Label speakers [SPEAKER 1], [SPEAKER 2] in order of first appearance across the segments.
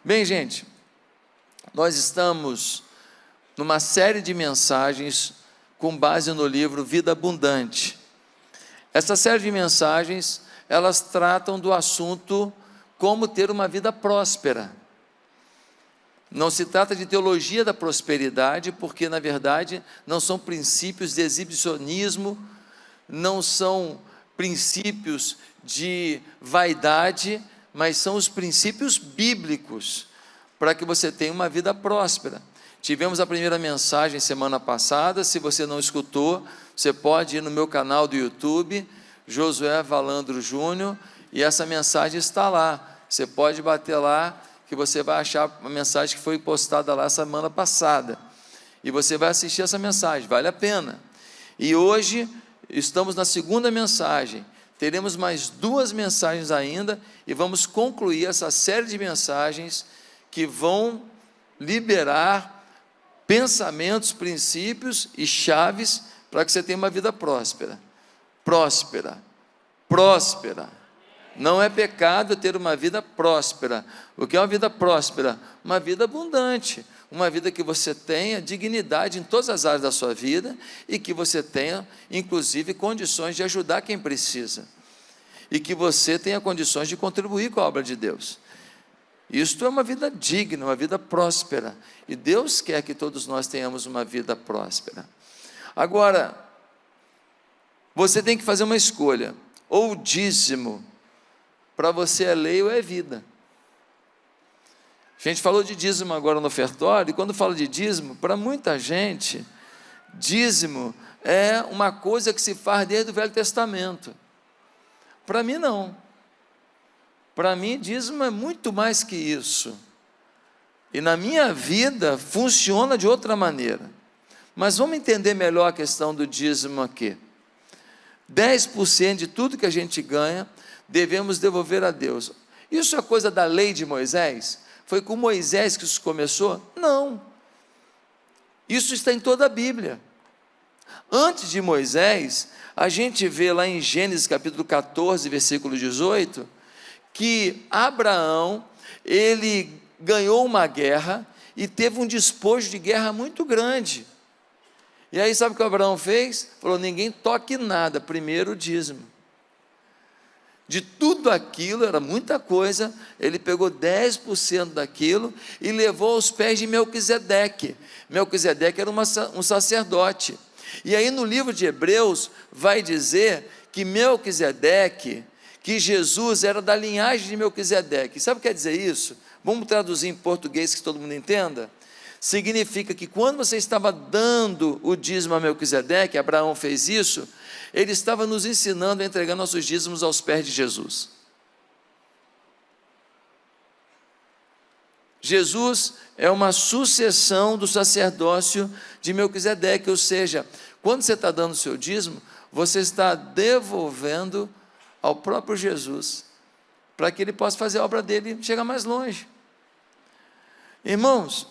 [SPEAKER 1] Bem, gente, nós estamos numa série de mensagens com base no livro Vida Abundante. Essa série de mensagens, elas tratam do assunto como ter uma vida próspera. Não se trata de teologia da prosperidade, porque na verdade não são princípios de exibicionismo, não são princípios de vaidade, mas são os princípios bíblicos para que você tenha uma vida próspera. Tivemos a primeira mensagem semana passada. Se você não escutou, você pode ir no meu canal do YouTube, Josué Valandro Júnior, e essa mensagem está lá. Você pode bater lá, que você vai achar uma mensagem que foi postada lá semana passada, e você vai assistir essa mensagem, vale a pena. E hoje estamos na segunda mensagem. Teremos mais 2 mensagens ainda, e vamos concluir essa série de mensagens que vão liberar pensamentos, princípios e chaves para que você tenha uma vida próspera. Próspera, próspera. Não é pecado ter uma vida próspera. O que é uma vida próspera? Uma vida abundante, uma vida que você tenha dignidade em todas as áreas da sua vida e que você tenha, inclusive, condições de ajudar quem precisa e que você tenha condições de contribuir com a obra de Deus. Isto é uma vida digna, uma vida próspera, e Deus quer que todos nós tenhamos uma vida próspera. Agora, você tem que fazer uma escolha: ou o dízimo para você é lei ou é vida. A gente falou de dízimo agora no ofertório, e quando fala de dízimo, para muita gente, dízimo é uma coisa que se faz desde o Velho Testamento. Para mim não. Para mim dízimo é muito mais que isso. E na minha vida funciona de outra maneira. Mas vamos entender melhor a questão do dízimo aqui. 10% de tudo que a gente ganha, devemos devolver a Deus. Isso é coisa da lei de Moisés? Foi com Moisés que isso começou? Não. Isso está em toda a Bíblia. Antes de Moisés, a gente vê lá em Gênesis capítulo 14, versículo 18, que Abraão, ele ganhou uma guerra e teve um despojo de guerra muito grande. E aí sabe o que Abraão fez? Falou: ninguém toque nada, primeiro o dízimo. De tudo aquilo, era muita coisa, ele pegou 10% daquilo e levou aos pés de Melquisedeque. Melquisedeque era um sacerdote. E aí no livro de Hebreus vai dizer que Melquisedeque, que Jesus era da linhagem de Melquisedeque. Sabe o que quer dizer isso? Vamos traduzir em português que todo mundo entenda? Significa que quando você estava dando o dízimo a Melquisedeque, Abraão fez isso, ele estava nos ensinando a entregar nossos dízimos aos pés de Jesus. Jesus é uma sucessão do sacerdócio de Melquisedeque, ou seja, quando você está dando o seu dízimo, você está devolvendo ao próprio Jesus, para que ele possa fazer a obra dele chegar mais longe. Irmãos,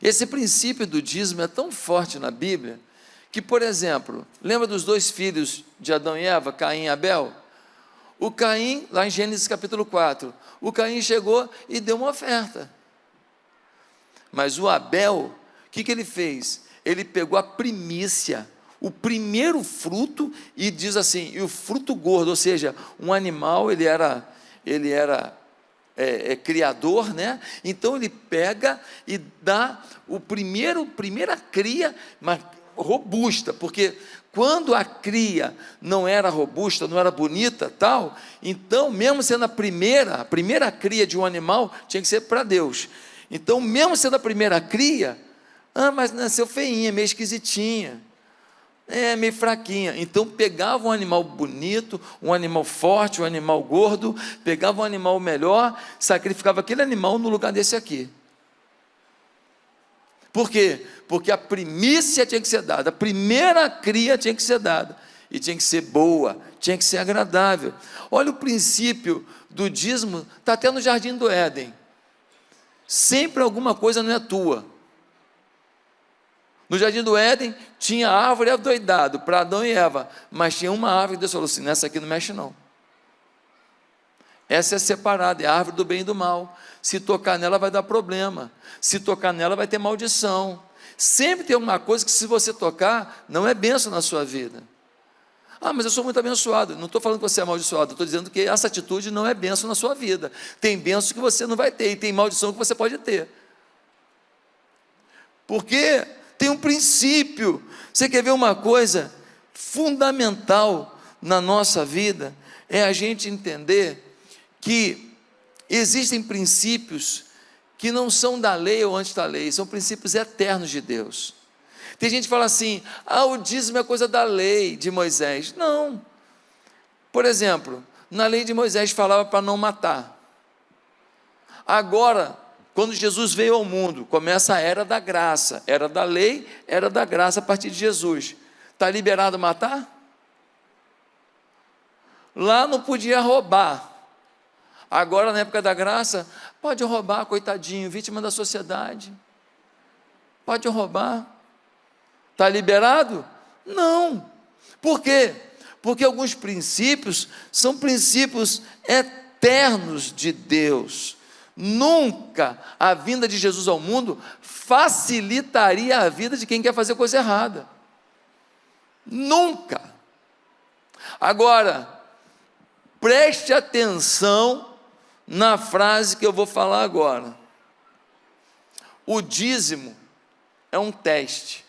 [SPEAKER 1] esse princípio do dízimo é tão forte na Bíblia, que, por exemplo, lembra dos 2 filhos de Adão e Eva, Caim e Abel? O Caim, lá em Gênesis capítulo 4, o Caim chegou e deu uma oferta. Mas o Abel, o que ele fez? Ele pegou a primícia, o primeiro fruto, e diz assim, e o fruto gordo, ou seja, um animal, ele era criador, né? Então ele pega e dá primeira cria, mas robusta, porque quando a cria não era robusta, não era bonita, tal, então mesmo sendo a primeira cria de um animal, tinha que ser para Deus. Então mesmo sendo a primeira cria, mas nasceu feinha, meio esquisitinha, meio fraquinha. Então pegava um animal bonito, um animal forte, um animal gordo, pegava um animal melhor, sacrificava aquele animal no lugar desse aqui. Por quê? Porque a primícia tinha que ser dada, a primeira cria tinha que ser dada, e tinha que ser boa, tinha que ser agradável. Olha o princípio do dízimo, está até no Jardim do Éden. Sempre alguma coisa não é tua. No Jardim do Éden, tinha árvore adoidado para Adão e Eva, mas tinha uma árvore que Deus falou assim: nessa aqui não mexe não. Essa é separada, é a árvore do bem e do mal. Se tocar nela vai dar problema, se tocar nela vai ter maldição. Sempre tem alguma coisa que, se você tocar, não é bênção na sua vida. Ah, mas eu sou muito abençoado. Não estou falando que você é amaldiçoado, estou dizendo que essa atitude não é bênção na sua vida. Tem bênção que você não vai ter, e tem maldição que você pode ter. Porque tem um princípio. Você quer ver uma coisa fundamental na nossa vida? É a gente entender que existem princípios que não são da lei ou antes da lei, são princípios eternos de Deus. Tem gente que fala assim, o dízimo é coisa da lei de Moisés. Não. Por exemplo, na lei de Moisés falava para não matar. Agora, quando Jesus veio ao mundo, começa a era da graça, era da lei, era da graça a partir de Jesus. Está liberado matar? Lá não podia roubar. Agora, na época da graça, pode roubar, coitadinho, vítima da sociedade. Pode roubar. Está liberado? Não. Por quê? Porque alguns princípios são princípios eternos de Deus. Nunca a vinda de Jesus ao mundo facilitaria a vida de quem quer fazer coisa errada. Nunca. Agora, preste atenção na frase que eu vou falar agora. O dízimo é um teste.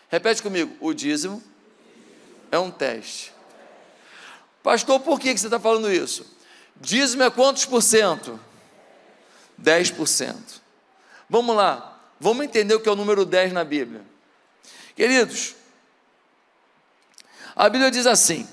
[SPEAKER 1] Repete comigo, o dízimo é um teste. Pastor, por que você está falando isso? Dízimo é quantos por cento? 10%. Vamos lá, vamos entender o que é o número 10 na Bíblia. Queridos, a Bíblia diz assim,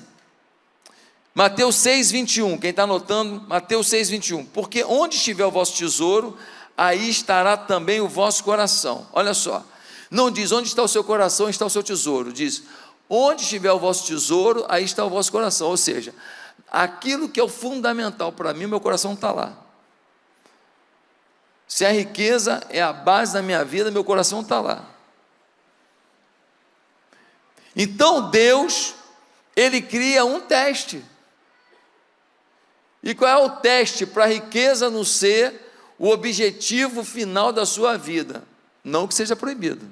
[SPEAKER 1] Mateus 6,21, quem está anotando, Mateus 6,21, porque onde estiver o vosso tesouro, aí estará também o vosso coração. Olha só, não diz onde está o seu coração, está o seu tesouro, diz onde estiver o vosso tesouro, aí está o vosso coração, ou seja, aquilo que é o fundamental para mim, meu coração está lá. Se a riqueza é a base da minha vida, meu coração está lá. Então Deus, Ele cria um teste. E qual é o teste para a riqueza não ser o objetivo final da sua vida? Não que seja proibido.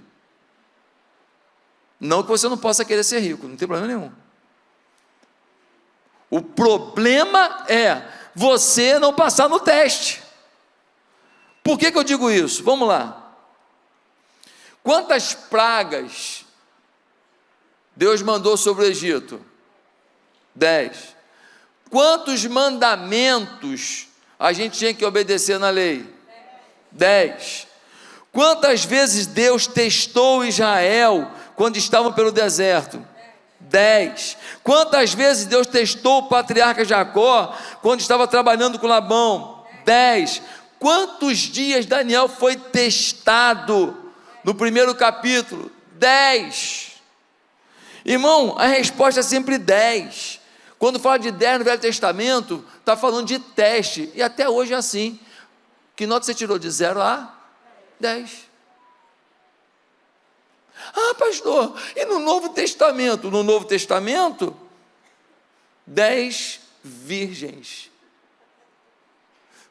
[SPEAKER 1] Não que você não possa querer ser rico, não tem problema nenhum. O problema é você não passar no teste. Por que eu digo isso? Vamos lá. Quantas pragas Deus mandou sobre o Egito? 10. Quantos mandamentos a gente tinha que obedecer na lei? 10. Quantas vezes Deus testou Israel quando estavam pelo deserto? 10. Quantas vezes Deus testou o patriarca Jacó quando estava trabalhando com Labão? 10. Quantos dias Daniel foi testado no primeiro capítulo? 10. Irmão, a resposta é sempre 10. Quando fala de 10 no Velho Testamento, está falando de teste, e até hoje é assim. Que nota você tirou de 0 a 10? Pastor, e no Novo Testamento? No Novo Testamento, 10 virgens.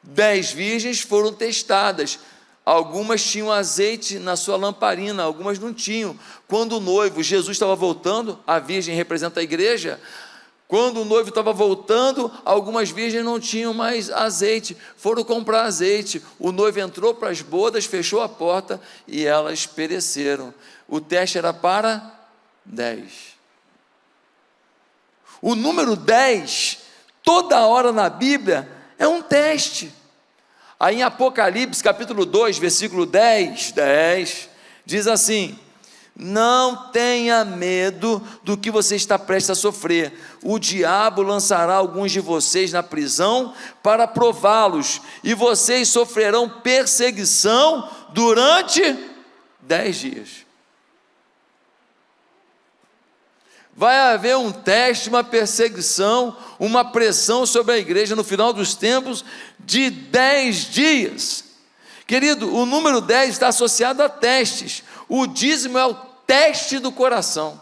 [SPEAKER 1] 10 virgens foram testadas. Algumas tinham azeite na sua lamparina, algumas não tinham. Quando o noivo, Jesus estava voltando, a virgem representa a igreja. Quando o noivo estava voltando, algumas virgens não tinham mais azeite, foram comprar azeite. O noivo entrou para as bodas, fechou a porta e elas pereceram. O teste era para 10. O número 10, toda hora na Bíblia, é um teste. Aí em Apocalipse, capítulo 2, versículo 10, diz assim: não tenha medo do que você está prestes a sofrer. O diabo lançará alguns de vocês na prisão para prová-los, e vocês sofrerão perseguição durante 10 dias. Vai haver um teste, uma perseguição, uma pressão sobre a igreja no final dos tempos de 10 dias. Querido, o número 10 está associado a testes. O dízimo é o teste do coração.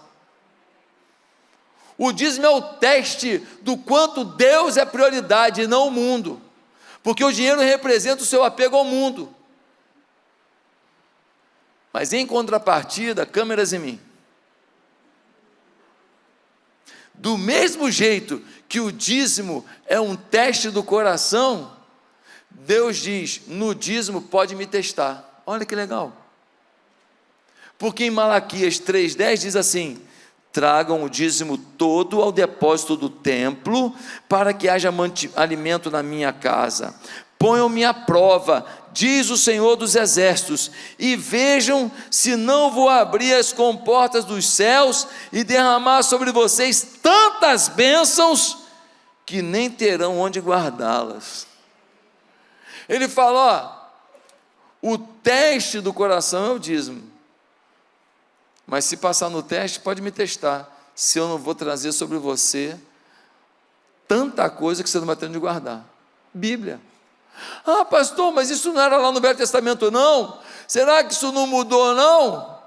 [SPEAKER 1] O dízimo é o teste do quanto Deus é prioridade e não o mundo, porque o dinheiro representa o seu apego ao mundo. Mas em contrapartida, câmeras em mim. Do mesmo jeito que o dízimo é um teste do coração, Deus diz: no dízimo pode me testar. Olha que legal. Porque em Malaquias 3,10 diz assim: tragam o dízimo todo ao depósito do templo, para que haja alimento na minha casa. Ponham-me à prova, diz o Senhor dos Exércitos, e vejam se não vou abrir as comportas dos céus e derramar sobre vocês tantas bênçãos que nem terão onde guardá-las. Ele fala: ó, o teste do coração é o dízimo, mas se passar no teste, pode me testar, se eu não vou trazer sobre você tanta coisa que você não vai ter onde guardar. Bíblia. Ah, pastor, mas isso não era lá no Velho Testamento não? Será que isso não mudou não?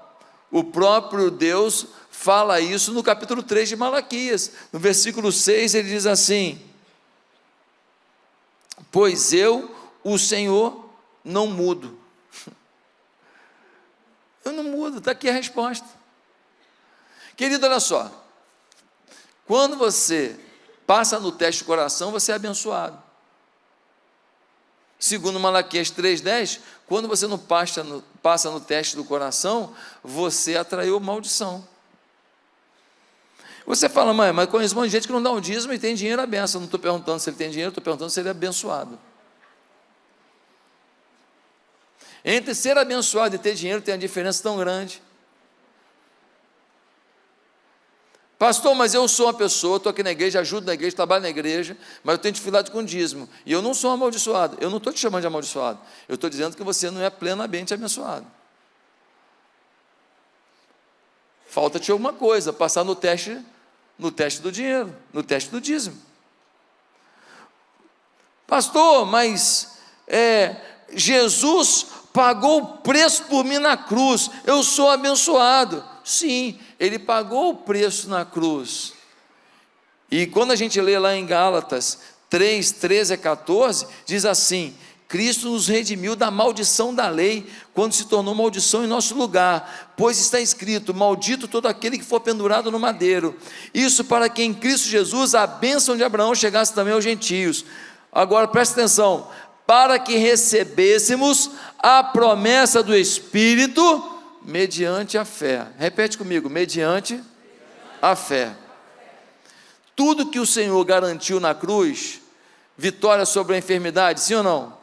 [SPEAKER 1] O próprio Deus fala isso no capítulo 3 de Malaquias, no versículo 6 ele diz assim: pois eu, o Senhor, não mudo. Eu não mudo, está aqui a resposta. Querido, olha só, quando você passa no teste do coração, você é abençoado. Segundo Malaquias 3,10, quando você não passa no teste do coração, você atraiu maldição. Você fala: mãe, mas conheço um monte de gente que não dá um dízimo e tem dinheiro, a benção. Não estou perguntando se ele tem dinheiro, estou perguntando se ele é abençoado. Entre ser abençoado e ter dinheiro tem uma diferença tão grande. Pastor, mas eu sou uma pessoa, estou aqui na igreja, ajudo na igreja, trabalho na igreja, mas eu tenho dificuldade com dízimo, e eu não sou amaldiçoado. Eu não estou te chamando de amaldiçoado, eu estou dizendo que você não é plenamente abençoado. Falta-te alguma coisa, passar no teste do dinheiro, no teste do dízimo. Pastor, mas Jesus pagou o preço por mim na cruz, eu sou abençoado. Sim, ele pagou o preço na cruz. E quando a gente lê lá em Gálatas 3, 13 a 14, diz assim: Cristo nos redimiu da maldição da lei, quando se tornou maldição em nosso lugar, pois está escrito: maldito todo aquele que for pendurado no madeiro. Isso para que em Cristo Jesus a bênção de Abraão chegasse também aos gentios. Agora presta atenção: para que recebêssemos a promessa do Espírito mediante a fé. Repete comigo: mediante a fé. Tudo que o Senhor garantiu na cruz, vitória sobre a enfermidade, sim ou não?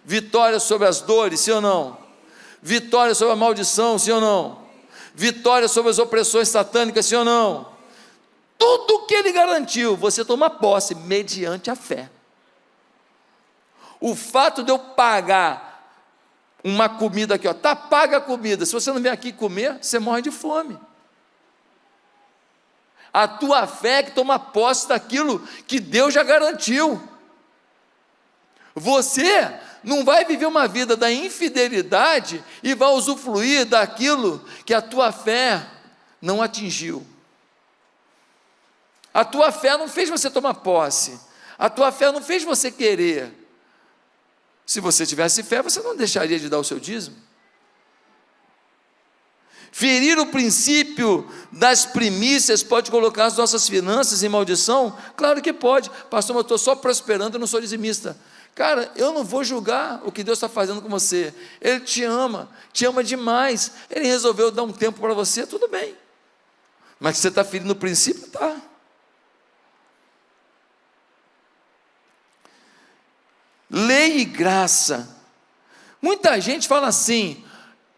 [SPEAKER 1] Vitória sobre as dores, sim ou não? Vitória sobre a maldição, sim ou não? Vitória sobre as opressões satânicas, sim ou não? Tudo que ele garantiu, você toma posse mediante a fé. O fato de eu pagar uma comida aqui, ó, tá paga a comida, se você não vem aqui comer, você morre de fome. A tua fé é que toma posse daquilo que Deus já garantiu. Você não vai viver uma vida da infidelidade e vai usufruir daquilo que a tua fé não atingiu. A tua fé não fez você tomar posse, a tua fé não fez você querer. Se você tivesse fé, você não deixaria de dar o seu dízimo. Ferir o princípio das primícias pode colocar as nossas finanças em maldição? Claro que pode. Pastor, mas eu estou só prosperando, eu não sou dizimista. Cara, eu não vou julgar o que Deus está fazendo com você. Ele te ama demais. Ele resolveu dar um tempo para você, tudo bem. Mas que você está ferindo o princípio, tá. Lei e graça. Muita gente fala assim: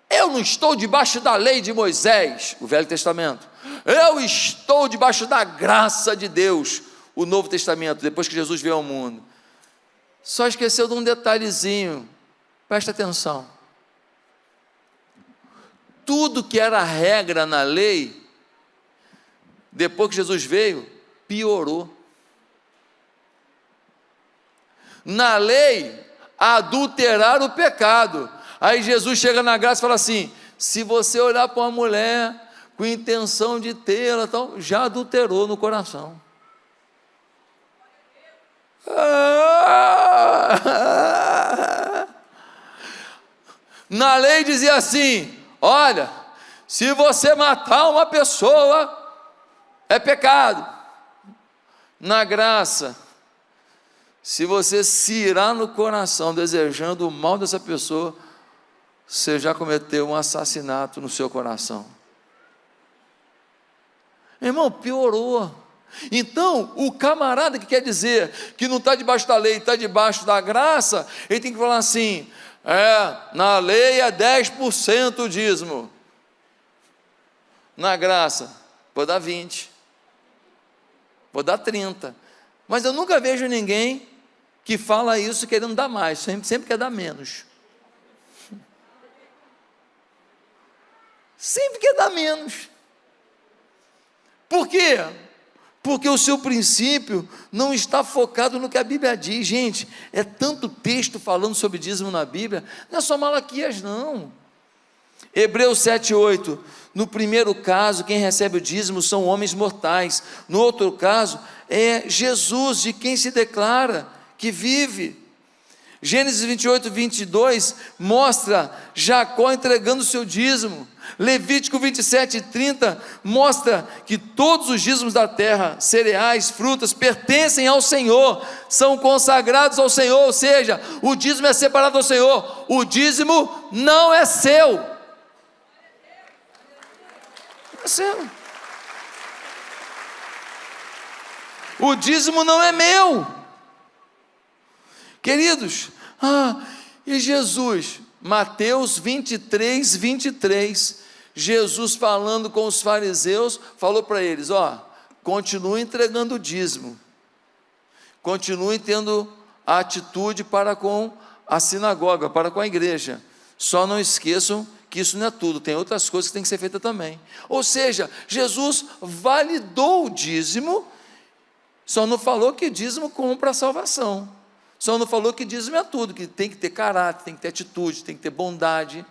[SPEAKER 1] eu não estou debaixo da lei de Moisés, o Velho Testamento, eu estou debaixo da graça de Deus, o Novo Testamento, depois que Jesus veio ao mundo. Só esqueceu de um detalhezinho, presta atenção: tudo que era regra na lei, depois que Jesus veio, piorou. Na lei, adulterar o pecado. Aí Jesus chega na graça e fala assim: se você olhar para uma mulher, com intenção de tê-la, tal, já adulterou no coração. Na lei dizia assim: olha, se você matar uma pessoa, é pecado. Na graça, se você se irar no coração desejando o mal dessa pessoa, você já cometeu um assassinato no seu coração. Irmão, piorou. Então, o camarada que quer dizer que não está debaixo da lei, está debaixo da graça, ele tem que falar assim: na lei é 10% o dízimo, na graça, vou dar 20, vou dar 30, mas eu nunca vejo ninguém que fala isso querendo dar mais, sempre quer dar menos, sempre quer dar menos. Por quê? Porque o seu princípio não está focado no que a Bíblia diz. Gente, é tanto texto falando sobre dízimo na Bíblia, não é só Malaquias não. Hebreus 7:8, no primeiro caso, quem recebe o dízimo são homens mortais, no outro caso, é Jesus, de quem se declara que vive. Gênesis 28:22 mostra Jacó entregando o seu dízimo. Levítico 27:30 mostra que todos os dízimos da terra, cereais, frutas, pertencem ao Senhor, são consagrados ao Senhor, ou seja, o dízimo é separado ao Senhor, o dízimo não é seu. É seu. O dízimo não é meu. Queridos, e Jesus, Mateus 23:23, Jesus falando com os fariseus, falou para eles: continue entregando o dízimo, continue tendo a atitude para com a sinagoga, para com a igreja, só não esqueçam que isso não é tudo, tem outras coisas que tem que ser feitas também. Ou seja, Jesus validou o dízimo, só não falou que dízimo compra a salvação, só não falou que dízimo é tudo, que tem que ter caráter, tem que ter atitude, tem que ter bondade,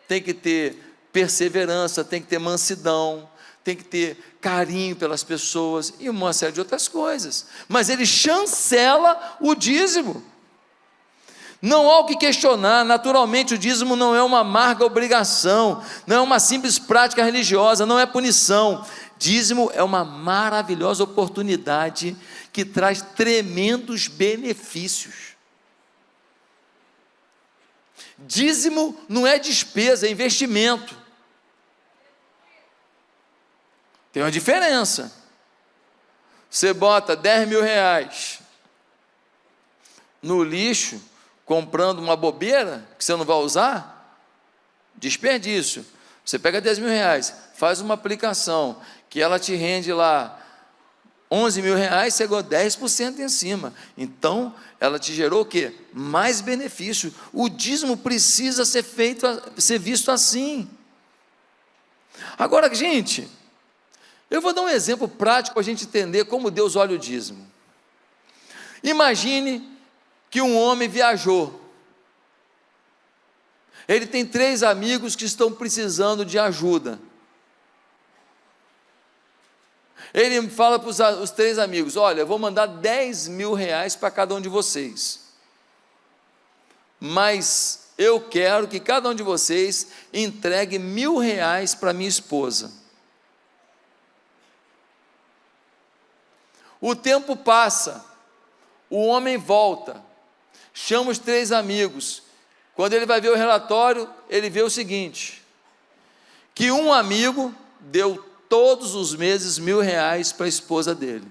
[SPEAKER 1] tem que ter perseverança, tem que ter mansidão, tem que ter carinho pelas pessoas e uma série de outras coisas. Mas ele chancela o dízimo. Não há o que questionar. Naturalmente o dízimo não é uma amarga obrigação, não é uma simples prática religiosa, não é punição. Dízimo é uma maravilhosa oportunidade que traz tremendos benefícios. Dízimo não é despesa, é investimento. Tem uma diferença. Você bota 10 mil reais no lixo, comprando uma bobeira que você não vai usar, desperdício. Você pega 10 mil reais, faz uma aplicação, que ela te rende lá 11 mil reais, você ganhou 10% em cima. Então, ela te gerou o quê? Mais benefício. O dízimo precisa ser visto assim. Agora, gente, eu vou dar um exemplo prático para a gente entender como Deus olha o dízimo. Imagine que um homem viajou. Ele tem 3 amigos que estão precisando de ajuda. Ele fala para os 3 amigos: olha, eu vou mandar 10 mil reais para cada um de vocês, mas eu quero que cada um de vocês entregue 1.000 reais para minha esposa. O tempo passa, o homem volta, chama os 3 amigos. Quando ele vai ver o relatório, ele vê o seguinte: que um amigo deu todos os meses 1.000 reais para a esposa dele,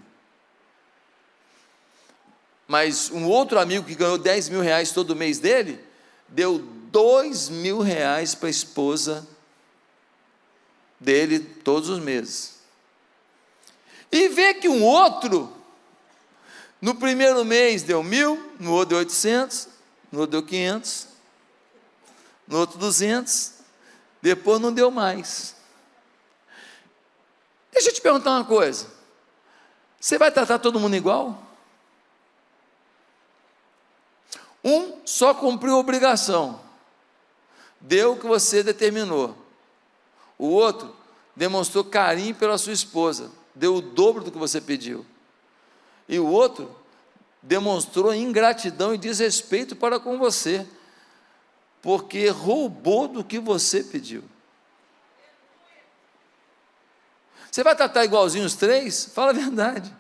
[SPEAKER 1] mas um outro amigo que ganhou 10 mil reais todo mês dele, deu 2 mil reais para a esposa dele todos os meses. E vê que um outro, no primeiro mês deu 1.000, no outro deu 800, no outro deu 500, no outro 200, depois não deu mais. Deixa eu te perguntar uma coisa: você vai tratar todo mundo igual? Um só cumpriu a obrigação, deu o que você determinou. O outro demonstrou carinho pela sua esposa, deu o dobro do que você pediu. E o outro demonstrou ingratidão e desrespeito para com você, porque roubou do que você pediu. Você vai tratar igualzinho os três? Fala a verdade.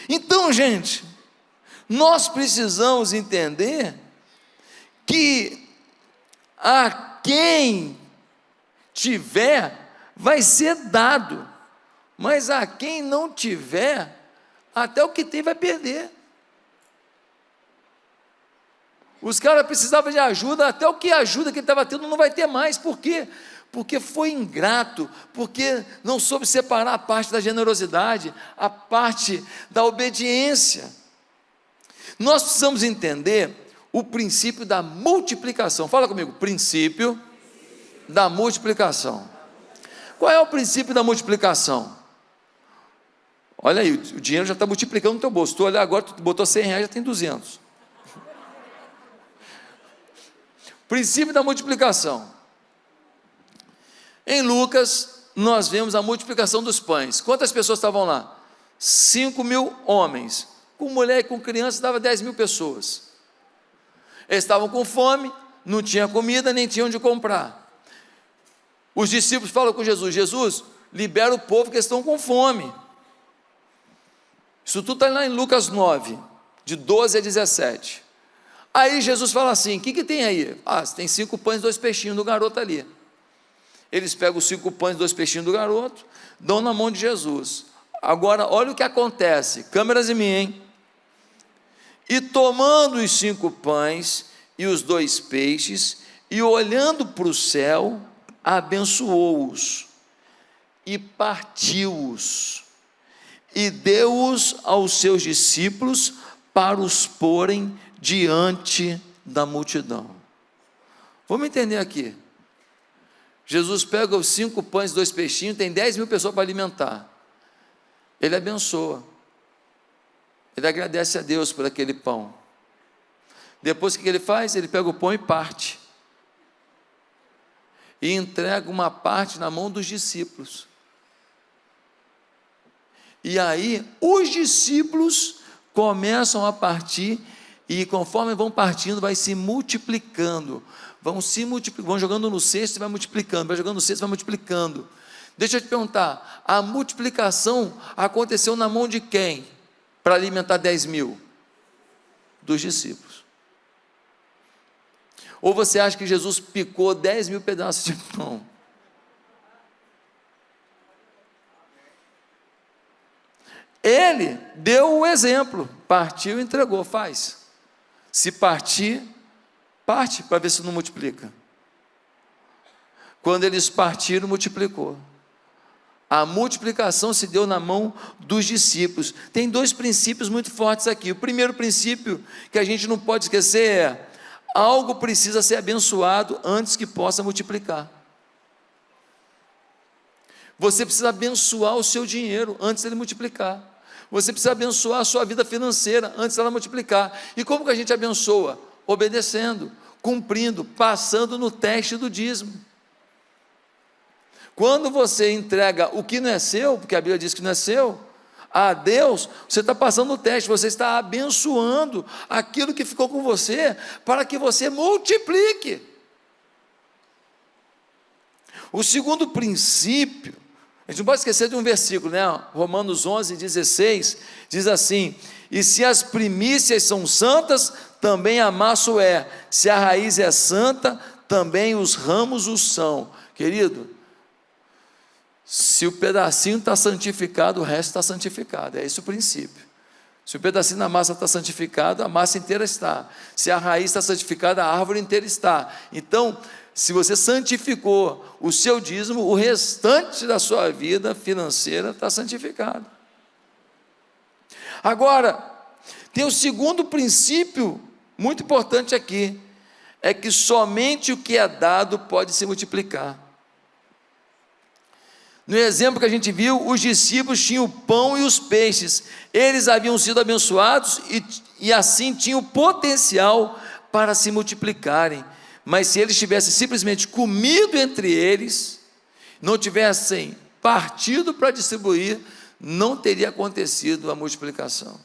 [SPEAKER 1] Então, gente, nós precisamos entender que a quem tiver vai ser dado, mas a quem não tiver, até o que tem vai perder. Os caras precisavam de ajuda, até o que ajuda que ele estava tendo não vai ter mais. Por quê? Porque foi ingrato, porque não soube separar a parte da generosidade, a parte da obediência. Nós precisamos entender o princípio da multiplicação. Fala comigo, princípio da multiplicação. Qual é o princípio da multiplicação? Olha aí, o dinheiro já está multiplicando no teu bolso. Tu olha agora, tu botou R$100, já tem 200. Princípio da multiplicação. Em Lucas, nós vemos a multiplicação dos pães. Quantas pessoas estavam lá? 5.000 homens. Com mulher e com criança dava 10.000 pessoas. Eles estavam com fome, não tinha comida, nem tinham onde comprar. Os discípulos falam com Jesus: Jesus, libera o povo que eles estão com fome. Isso tudo está lá em Lucas 9, de 12 a 17. Aí Jesus fala assim: o que tem aí? Tem 5 pães e 2 peixinhos do garoto ali. Eles pegam os 5 pães e 2 peixinhos do garoto, dão na mão de Jesus. Agora, olha o que acontece, câmeras em mim, hein? E tomando os 5 pães e os 2 peixes, e olhando para o céu, abençoou-os, e partiu-os, e deu-os aos seus discípulos, para os porem diante da multidão. Vamos entender aqui. Jesus pega os 5 pães e 2 peixinhos, tem 10.000 pessoas para alimentar. Ele abençoa. Ele agradece a Deus por aquele pão. Depois o que ele faz? Ele pega o pão e parte. E entrega uma parte na mão dos discípulos. E aí, os discípulos começam a partir, e conforme vão partindo, vai se multiplicando. Vão jogando no cesto e vai multiplicando, vai jogando no cesto e vai multiplicando. Deixa eu te perguntar, a multiplicação aconteceu na mão de quem? Para alimentar 10.000? Dos discípulos. Ou você acha que Jesus picou 10.000 pedaços de pão? Ele deu o exemplo, partiu e entregou, faz. Se partir, parte para ver se não multiplica. Quando eles partiram, multiplicou. A multiplicação se deu na mão dos discípulos. Tem 2 princípios muito fortes aqui. O primeiro princípio que a gente não pode esquecer é: algo precisa ser abençoado antes que possa multiplicar. Você precisa abençoar o seu dinheiro antes dele multiplicar. Você precisa abençoar a sua vida financeira antes dela multiplicar. E como que a gente abençoa? Obedecendo, cumprindo, passando no teste do dízimo. Quando você entrega o que não é seu, porque a Bíblia diz que não é seu, a Deus, você está passando o teste, você está abençoando aquilo que ficou com você, para que você multiplique. O segundo princípio, a gente não pode esquecer de um versículo, né? Romanos 11, 16, diz assim: e se as primícias são santas, também a massa o é, se a raiz é santa, também os ramos o são. Querido, se o pedacinho está santificado, o resto está santificado, é esse o princípio. Se o pedacinho da massa está santificado, a massa inteira está. Se a raiz está santificada, a árvore inteira está. Então, se você santificou o seu dízimo, o restante da sua vida financeira está santificado. Agora, tem o segundo princípio muito importante aqui, é que somente o que é dado pode se multiplicar. No exemplo que a gente viu, os discípulos tinham o pão e os peixes, eles haviam sido abençoados e assim tinham potencial para se multiplicarem. Mas se eles tivessem simplesmente comido entre eles, não tivessem partido para distribuir, não teria acontecido a multiplicação.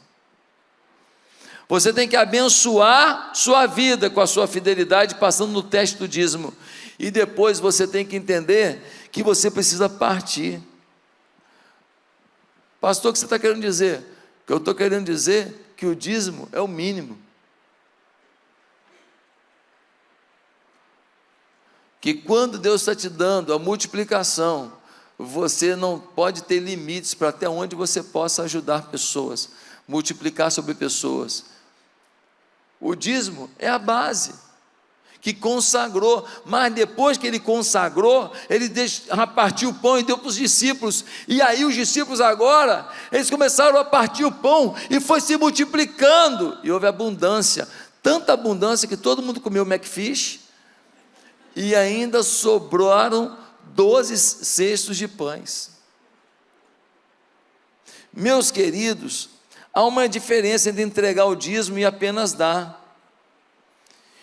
[SPEAKER 1] Você tem que abençoar sua vida com a sua fidelidade, passando no teste do dízimo, e depois você tem que entender que você precisa partir. Pastor, o que você está querendo dizer? O que eu estou querendo dizer é que o dízimo é o mínimo. Que quando Deus está te dando a multiplicação, você não pode ter limites para até onde você possa ajudar pessoas, multiplicar sobre pessoas. O dízimo é a base, que consagrou, mas depois que ele consagrou, ele partiu o pão e deu para os discípulos, e aí os discípulos agora, eles começaram a partir o pão, e foi se multiplicando, e houve abundância, tanta abundância que todo mundo comeu McFish, e ainda sobraram 12 cestos de pães. Meus queridos, há uma diferença entre entregar o dízimo e apenas dar.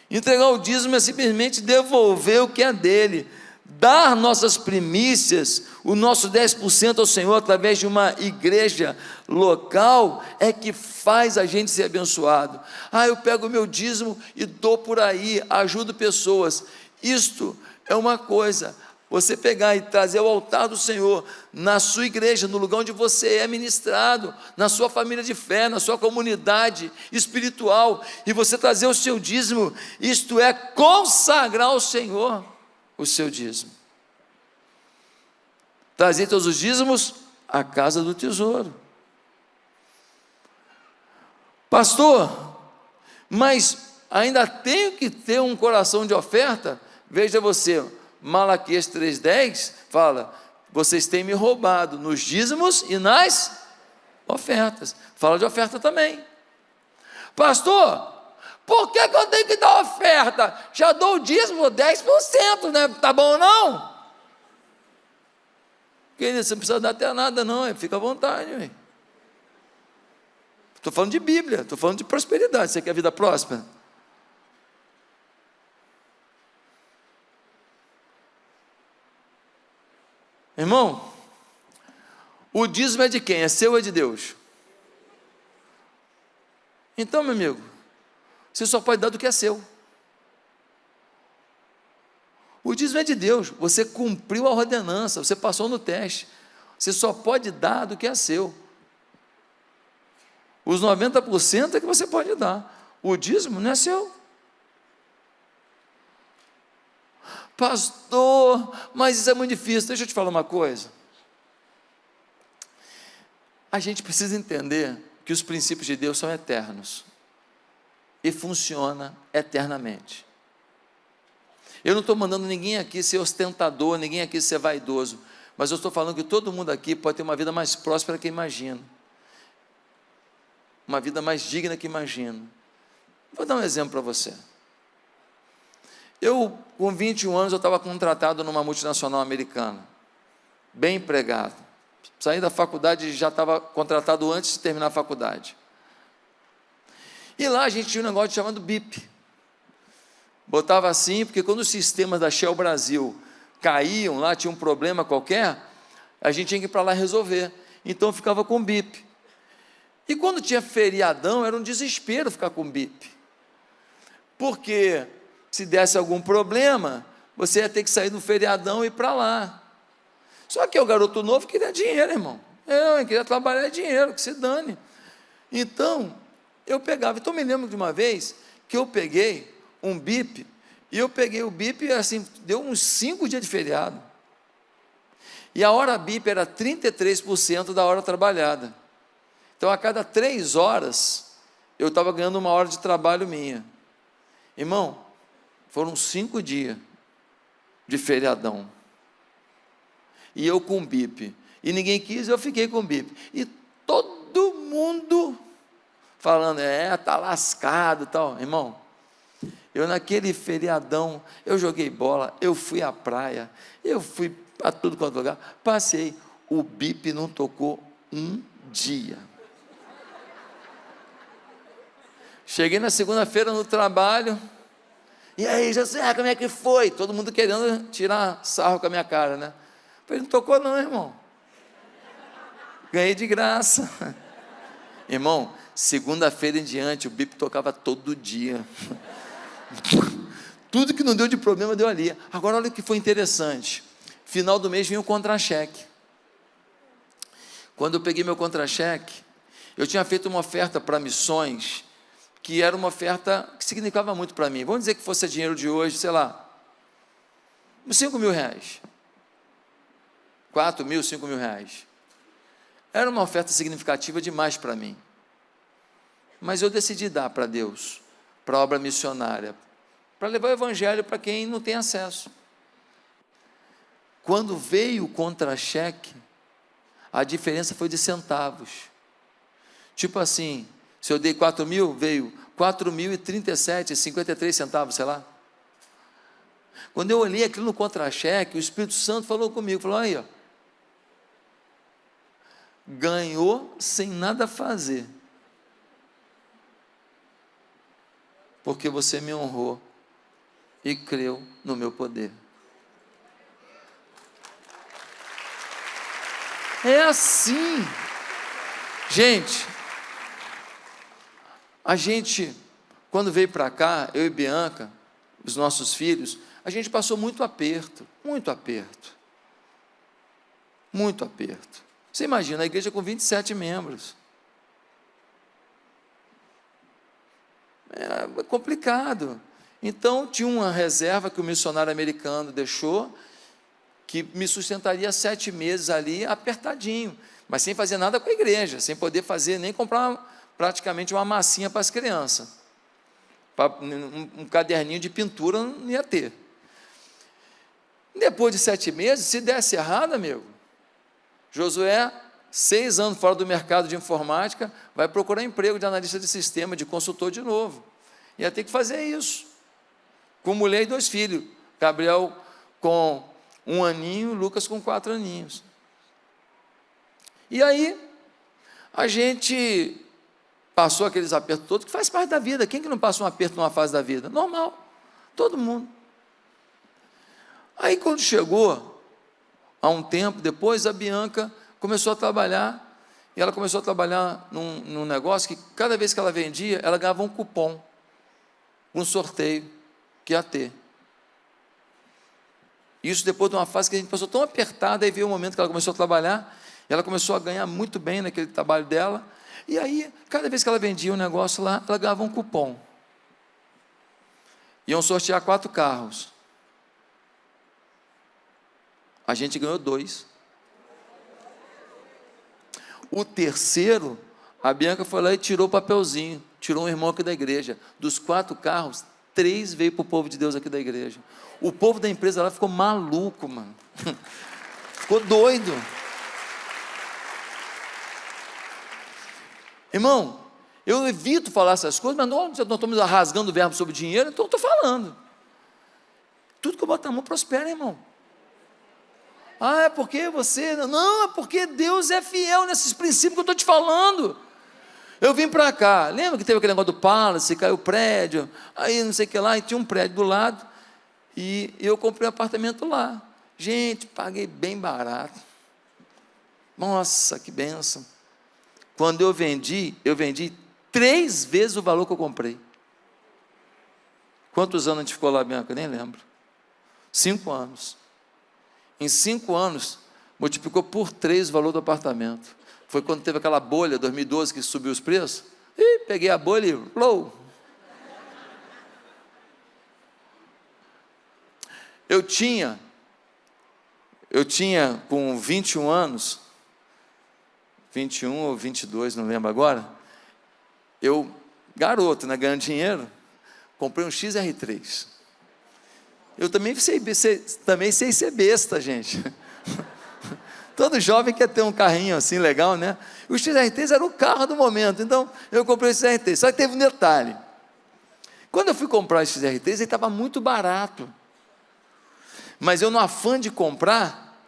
[SPEAKER 1] Entregar o dízimo é simplesmente devolver o que é dele, dar nossas primícias, o nosso 10% ao Senhor, através de uma igreja local, é que faz a gente ser abençoado. Eu pego o meu dízimo e dou por aí, ajudo pessoas. Isto é uma coisa, você pegar e trazer ao altar do Senhor, na sua igreja, no lugar onde você é ministrado, na sua família de fé, na sua comunidade espiritual, e você trazer o seu dízimo, isto é consagrar ao Senhor o seu dízimo. Trazer todos os dízimos à casa do tesouro. Pastor, mas ainda tenho que ter um coração de oferta? Veja você, Malaquias 3,10 fala: vocês têm me roubado nos dízimos e nas ofertas. Fala de oferta também. Pastor, por que eu tenho que dar oferta? Já dou o dízimo 10%, né? Tá bom não? Querido, você não precisa dar até nada não, fica à vontade. Estou falando de Bíblia, estou falando de prosperidade. Você quer vida próspera? Irmão, o dízimo é de quem? É seu ou é de Deus? Então, meu amigo, você só pode dar do que é seu. O dízimo é de Deus, você cumpriu a ordenança, você passou no teste, você só pode dar do que é seu. Os 90% é que você pode dar, o dízimo não é seu. Pastor, mas isso é muito difícil. Deixa eu te falar uma coisa. A gente precisa entender que os princípios de Deus são eternos e funcionam eternamente. Eu não estou mandando ninguém aqui ser ostentador, ninguém aqui ser vaidoso, mas eu estou falando que todo mundo aqui pode ter uma vida mais próspera que imagina, uma vida mais digna que imagina. Vou dar um exemplo para você. Eu, com 21 anos, eu estava contratado numa multinacional americana, bem empregado. Saí da faculdade, já estava contratado antes de terminar a faculdade. E lá a gente tinha um negócio chamado BIP. Botava assim, porque quando os sistemas da Shell Brasil caíam, lá tinha um problema qualquer, a gente tinha que ir para lá resolver. Então eu ficava com BIP. E quando tinha feriadão, era um desespero ficar com BIP. Porque se desse algum problema, você ia ter que sair no feriadão e ir para lá. Só que o garoto novo queria dinheiro, irmão. Eu queria trabalhar dinheiro, que se dane. Então, eu pegava. Então, me lembro de uma vez que eu peguei um BIP, e eu peguei o BIP, assim, deu uns 5 dias de feriado. E a hora BIP era 33% da hora trabalhada. Então, a cada 3 horas, eu estava ganhando 1 hora de trabalho minha. Irmão, foram 5 dias de feriadão. E eu com BIP. E ninguém quis, eu fiquei com BIP. E todo mundo falando, tá lascado e tal. Irmão, eu naquele feriadão, eu joguei bola, eu fui à praia, eu fui para tudo quanto lugar, passei. O BIP não tocou um dia. Cheguei na segunda-feira no trabalho, e aí, José, como é que foi? Todo mundo querendo tirar sarro com a minha cara, né? Falei, não tocou não, irmão. Ganhei de graça. Irmão, segunda-feira em diante, o bip tocava todo dia. Tudo que não deu de problema, deu ali. Agora, olha o que foi interessante. Final do mês vinha o contra-cheque. Quando eu peguei meu contra-cheque, eu tinha feito uma oferta para missões, que era uma oferta que significava muito para mim. Vamos dizer que fosse dinheiro de hoje, sei lá, uns 5 mil reais. 4 mil, 5 mil reais. Era uma oferta significativa demais para mim. Mas eu decidi dar para Deus, para a obra missionária, para levar o evangelho para quem não tem acesso. Quando veio o contra-cheque, a diferença foi de centavos. Tipo assim, se eu dei 4 mil, veio 4.037,53 centavos, sei lá. Quando eu olhei aquilo no contra-cheque, o Espírito Santo falou comigo, falou, aí, ó, ganhou sem nada fazer, porque você me honrou e creu no meu poder. É assim, gente. A gente, quando veio para cá, eu e Bianca, os nossos filhos, a gente passou muito aperto, muito aperto, muito aperto. Você imagina, a igreja com 27 membros. É complicado. Então, tinha uma reserva que o missionário americano deixou, que me sustentaria 7 meses ali, apertadinho, mas sem fazer nada com a igreja, sem poder fazer, nem comprar praticamente uma massinha para as crianças. Um caderninho de pintura não ia ter. Depois de 7 meses, se desse errado, amigo, Josué, 6 anos fora do mercado de informática, vai procurar emprego de analista de sistema, de consultor de novo. Ia ter que fazer isso. Com mulher e 2 filhos. Gabriel com 1 aninho, Lucas com 4 aninhos. E aí, a gente passou aqueles apertos todos, que faz parte da vida. Quem que não passa um aperto numa fase da vida? Normal. Todo mundo. Aí, quando chegou, há um tempo depois, a Bianca começou a trabalhar, e ela começou a trabalhar num negócio que, cada vez que ela vendia, ela ganhava um cupom, um sorteio que ia ter. Isso depois de uma fase que a gente passou tão apertada, aí veio o momento que ela começou a trabalhar, e ela começou a ganhar muito bem naquele trabalho dela, e aí, cada vez que ela vendia um negócio lá, ela ganhava um cupom. Iam sortear 4 carros. A gente ganhou 2. O terceiro, a Bianca foi lá e tirou o papelzinho, tirou um irmão aqui da igreja. Dos 4 carros, 3 veio para o povo de Deus aqui da igreja. O povo da empresa lá ficou maluco, mano. Ficou doido. Irmão, eu evito falar essas coisas, mas nós estamos rasgando o verbo sobre dinheiro, então eu estou falando. Tudo que eu boto na mão prospera, irmão. Ah, é porque você... Não, é porque Deus é fiel nesses princípios que eu estou te falando. Eu vim para cá, lembra que teve aquele negócio do Palace, caiu o prédio, aí não sei o que lá, e tinha um prédio do lado, e eu comprei um apartamento lá. Gente, paguei bem barato. Nossa, que bênção. Quando eu vendi 3 vezes o valor que eu comprei. Quantos anos a gente ficou lá, Bianca? Eu nem lembro. 5 anos. Em 5 anos, multiplicou por 3 o valor do apartamento. Foi quando teve aquela bolha, 2012, que subiu os preços. E peguei a bolha e... Low. Eu tinha com 21 anos, 21 ou 22, não lembro agora, eu, garoto, né, ganhando dinheiro, comprei um XR3. Eu também sei ser besta, gente. Todo jovem quer ter um carrinho assim legal, né? O XR3 era o carro do momento, então eu comprei o XR3. Só que teve um detalhe. Quando eu fui comprar o XR3, ele estava muito barato. Mas eu, no afã de comprar,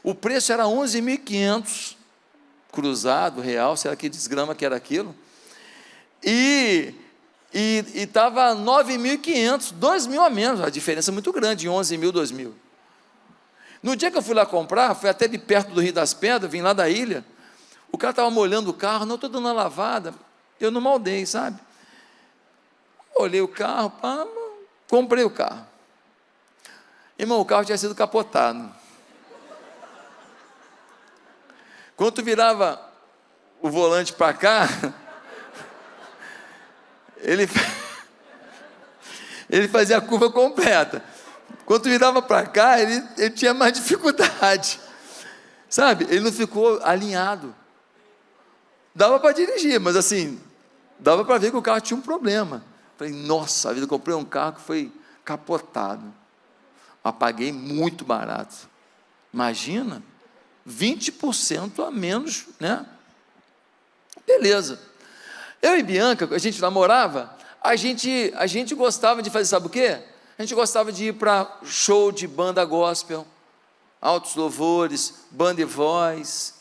[SPEAKER 1] o preço era 11.500, cruzado, real, sei lá que desgrama que era aquilo. E estava 9.500, 2.000 a menos, a diferença é muito grande, de 11.000, 2.000. No dia que eu fui lá comprar, fui até de perto do Rio das Pedras, vim lá da ilha, o cara estava molhando o carro, não, estou dando uma lavada, eu não maldei, sabe? Olhei o carro, pá, comprei o carro. Irmão, o carro tinha sido capotado. Quando tu virava o volante para cá, ele fazia a curva completa. Quando tu virava para cá, ele tinha mais dificuldade. Sabe? Ele não ficou alinhado. Dava para dirigir, mas assim, dava para ver que o carro tinha um problema. Falei, nossa, a vida, eu comprei um carro que foi capotado. Mas paguei muito barato. Imagina, 20% a menos, né? Beleza. Eu e Bianca, a gente namorava, a gente gostava de fazer, sabe o quê? A gente gostava de ir para show de banda gospel, altos louvores, banda e voz.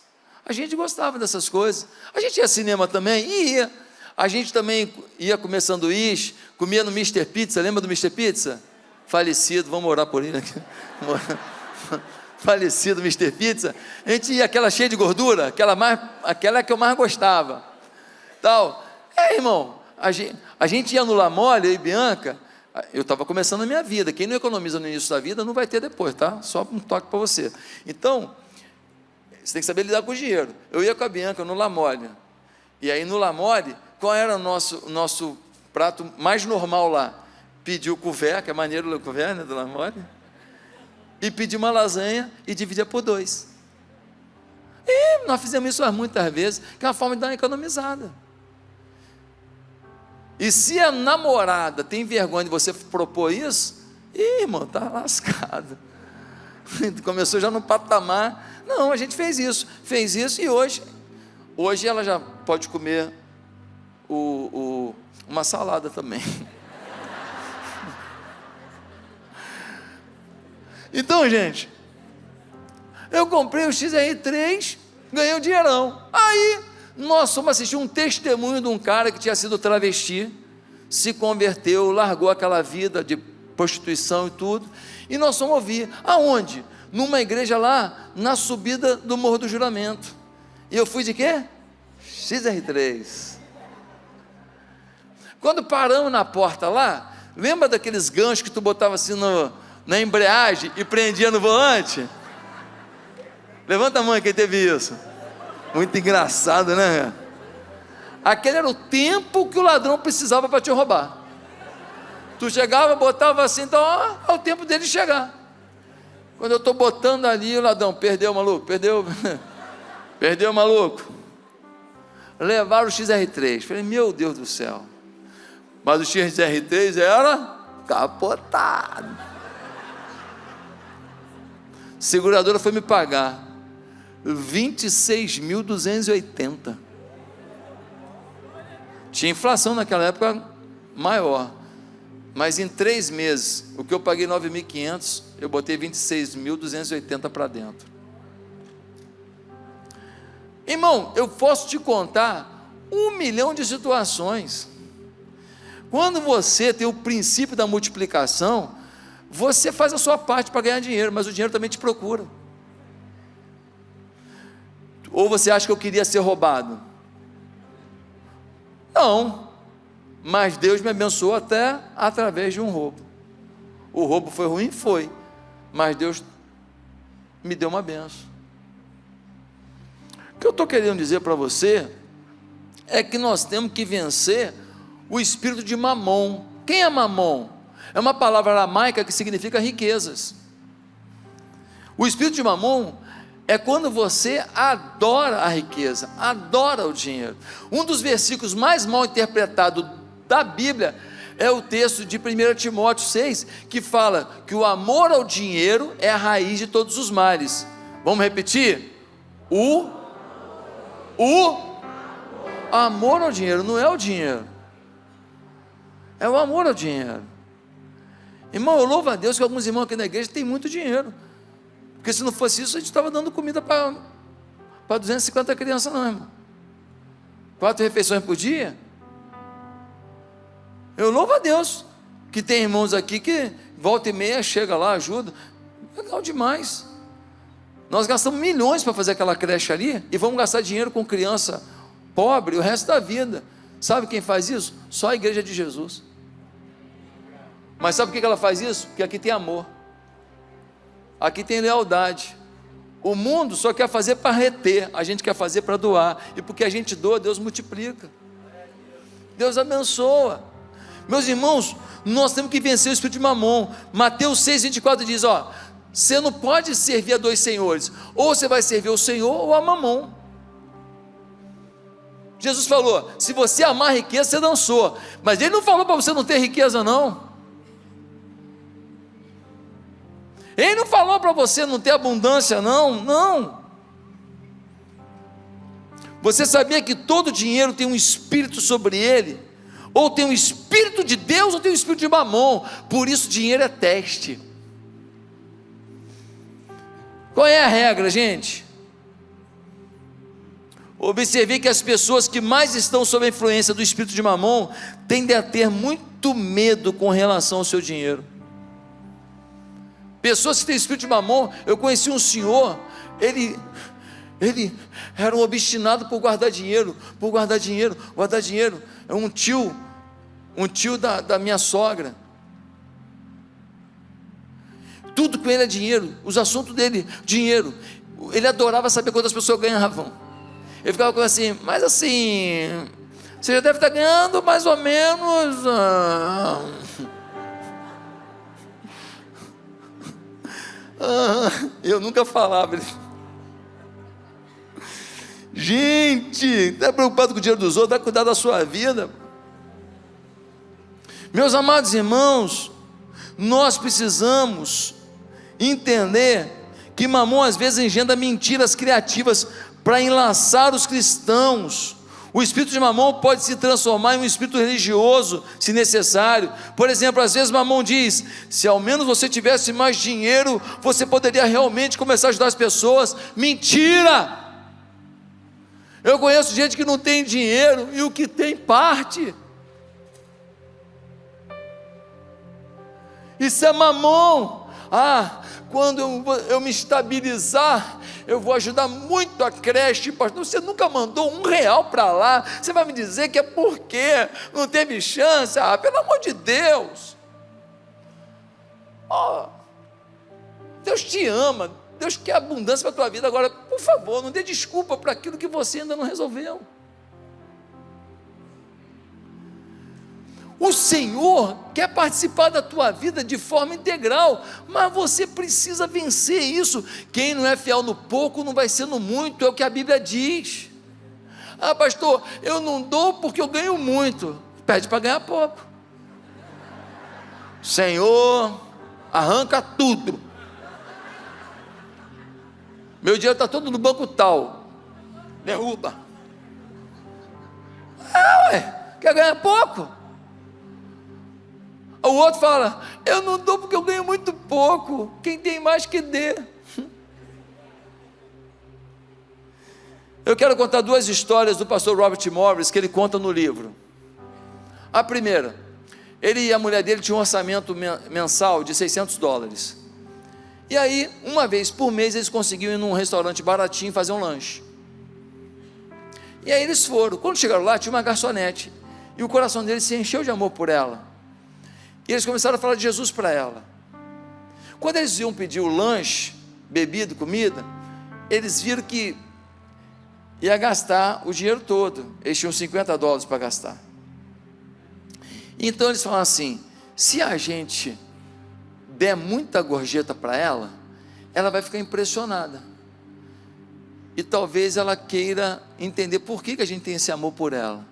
[SPEAKER 1] A gente gostava dessas coisas. A gente ia ao cinema também? Ia. A gente também ia comer sanduíche, comia no Mr. Pizza, lembra do Mr. Pizza? Falecido, vamos orar por ele aqui. Falecido Mr. Pizza. A gente ia aquela cheia de gordura, aquela que eu mais gostava. Tal. Irmão, a gente ia no La Mole, eu e Bianca, eu estava começando a minha vida. Quem não economiza no início da vida, não vai ter depois, tá? Só um toque para você. Então, você tem que saber lidar com o dinheiro. Eu ia com a Bianca no La Mole. E aí no La Mole, qual era o nosso prato mais normal lá? Pedir o couvert, que é maneiro o couvert, né, do La Mole. E pedir uma lasanha e dividir por 2. E nós fizemos isso muitas vezes, que é uma forma de dar uma economizada. E se a namorada tem vergonha de você propor isso, irmão, está lascado. Começou já no patamar. Não, a gente fez isso e hoje ela já pode comer uma salada também. Então, gente, eu comprei o XR3, ganhei um dinheirão. Aí, nós fomos assistir um testemunho de um cara que tinha sido travesti, se converteu, largou aquela vida de prostituição e tudo, e nós fomos ouvir. Aonde? Numa igreja lá, na subida do Morro do Juramento. E eu fui de quê? XR3. Quando paramos na porta lá, lembra daqueles ganchos que tu botava assim na embreagem e prendia no volante? Levanta a mão quem teve isso. Muito engraçado, né? Aquele era o tempo que o ladrão precisava para te roubar. Tu chegava, botava assim, então é o tempo dele chegar. Quando eu estou botando ali, o ladrão, perdeu, maluco, perdeu, maluco. Levaram o XR3. Falei, meu Deus do céu. Mas o XR3 era capotado. A seguradora foi me pagar 26.280. Tinha inflação naquela época maior, mas em 3 meses, o que eu paguei 9.500, eu botei 26.280 para dentro. Irmão, eu posso te contar 1 milhão de situações. Quando você tem o princípio da multiplicação, você faz a sua parte para ganhar dinheiro, mas o dinheiro também te procura. Ou você acha que eu queria ser roubado? Não, mas Deus me abençoou até através de um roubo. O roubo foi ruim? Foi, mas Deus me deu uma benção. O que eu estou querendo dizer para você é que nós temos que vencer o espírito de Mamon. Quem é Mamon? É uma palavra aramaica que significa riquezas. O espírito de Mamon é quando você adora a riqueza, adora o dinheiro. Um dos versículos mais mal interpretados da Bíblia é o texto de 1 Timóteo 6, que fala que o amor ao dinheiro é a raiz de todos os males. Vamos repetir? O amor ao dinheiro, não é o dinheiro, é o amor ao dinheiro. Irmão, eu louvo a Deus que alguns irmãos aqui na igreja têm muito dinheiro, porque se não fosse isso, a gente estava dando comida para 250 crianças não, irmão. 4 refeições por dia. Eu louvo a Deus que tem irmãos aqui que volta e meia chega lá, ajuda. Legal demais. Nós gastamos milhões para fazer aquela creche ali e vamos gastar dinheiro com criança pobre o resto da vida. Sabe quem faz isso? Só a igreja de Jesus. Mas sabe por que ela faz isso? Porque aqui tem amor, aqui tem lealdade. O mundo só quer fazer para reter, a gente quer fazer para doar, e porque a gente doa, Deus multiplica, Deus abençoa. Meus irmãos, nós temos que vencer o espírito de Mamon. Mateus 6,24 diz, você não pode servir a dois senhores, ou você vai servir o Senhor ou a Mamon. Jesus falou, se você amar a riqueza, você dançou, mas Ele não falou para você não ter riqueza não. Ele não falou para você não ter abundância não. Você sabia que todo dinheiro tem um espírito sobre ele? Ou tem um espírito de Deus ou tem um espírito de Mamon. Por isso dinheiro é teste. Qual é a regra, gente? Observei que as pessoas que mais estão sob a influência do espírito de Mamon tendem a ter muito medo com relação ao seu dinheiro. Pessoas que têm espírito de Mamon, eu conheci um senhor, ele era um obstinado por guardar dinheiro, é um tio da minha sogra. Tudo com ele é dinheiro, os assuntos dele, dinheiro. Ele adorava saber quantas pessoas ganhavam. Ele ficava com assim, mas assim, você já deve estar ganhando mais ou menos. Eu nunca falava. Gente, está preocupado com o dinheiro dos outros, dá cuidado da sua vida. Meus amados irmãos, nós precisamos entender que Mamon às vezes engendra mentiras criativas para enlaçar os cristãos. O espírito de Mamon pode se transformar em um espírito religioso, se necessário. Por exemplo, às vezes Mamon diz, se ao menos você tivesse mais dinheiro, você poderia realmente começar a ajudar as pessoas. Mentira! Eu conheço gente que não tem dinheiro, e o que tem parte. Isso é Mamon. Quando eu me estabilizar, eu vou ajudar muito a creche. Pastor, você nunca mandou R$1 para lá, você vai me dizer que é porque não teve chance? Pelo amor de Deus. Deus te ama, Deus quer abundância para a tua vida. Agora, por favor, não dê desculpa para aquilo que você ainda não resolveu. O Senhor quer participar da tua vida de forma integral, mas você precisa vencer isso. Quem não é fiel no pouco não vai ser no muito, é o que a Bíblia diz. Pastor, eu não dou porque eu ganho muito. Pede para ganhar pouco. Senhor, arranca tudo. Meu dinheiro está todo no banco tal. Derruba. Quer ganhar pouco? O outro fala, eu não dou porque eu ganho muito pouco. Quem tem mais que dê. Eu quero contar duas histórias do pastor Robert Morris, que ele conta no livro. A primeira, ele e a mulher dele tinham um orçamento mensal de $600. E aí, uma vez por mês, eles conseguiam ir num restaurante baratinho fazer um lanche. E aí eles foram. Quando chegaram lá, tinha uma garçonete, e o coração deles se encheu de amor por ela. E eles começaram a falar de Jesus para ela. Quando eles iam pedir o lanche, bebida, comida, eles viram que ia gastar o dinheiro todo. Eles tinham $50 para gastar. Então eles falaram assim, se a gente der muita gorjeta para ela, ela vai ficar impressionada. E talvez ela queira entender por que a gente tem esse amor por ela.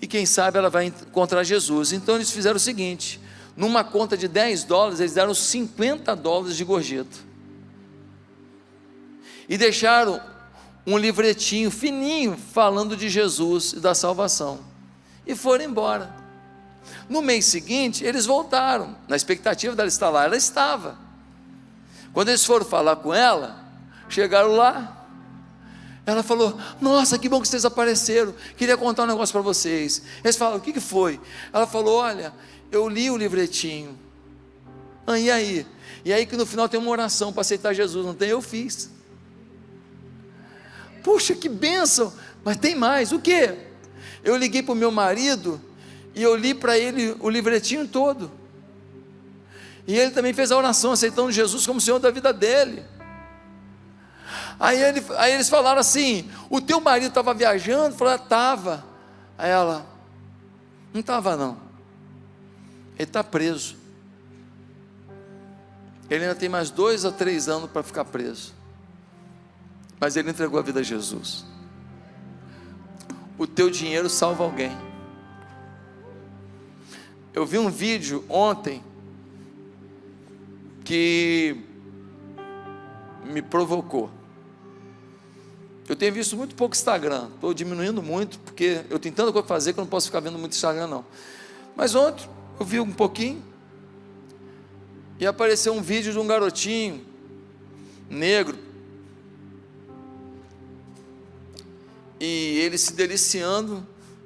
[SPEAKER 1] E quem sabe ela vai encontrar Jesus. Então eles fizeram o seguinte, numa conta de $10, eles deram $50 de gorjeta. E deixaram um livretinho fininho, falando de Jesus e da salvação. E foram embora. No mês seguinte, eles voltaram, na expectativa dela estar lá. Ela estava. Quando eles foram falar com ela, chegaram lá. Ela falou, nossa, que bom que vocês apareceram, queria contar um negócio para vocês. Eles falaram, o que foi? Ela falou, olha, eu li o livretinho. E aí? E aí que no final tem uma oração para aceitar Jesus, não tem? Eu fiz. Puxa, que bênção! Mas tem mais, o quê? Eu liguei para o meu marido e eu li para ele o livretinho todo. E ele também fez a oração, aceitando Jesus como Senhor da vida dele. Aí eles falaram assim: o teu marido estava viajando? Falou: estava. Aí ela: não estava não, ele está preso, ele ainda tem mais 2 a 3 anos para ficar preso, mas ele entregou a vida a Jesus. O teu dinheiro salva alguém. Eu vi um vídeo ontem que me provocou. Eu tenho visto muito pouco Instagram, estou diminuindo muito, porque eu tenho tanta coisa para fazer que eu não posso ficar vendo muito Instagram não. Mas ontem eu vi um pouquinho, e apareceu um vídeo de um garotinho negro, e ele se deliciando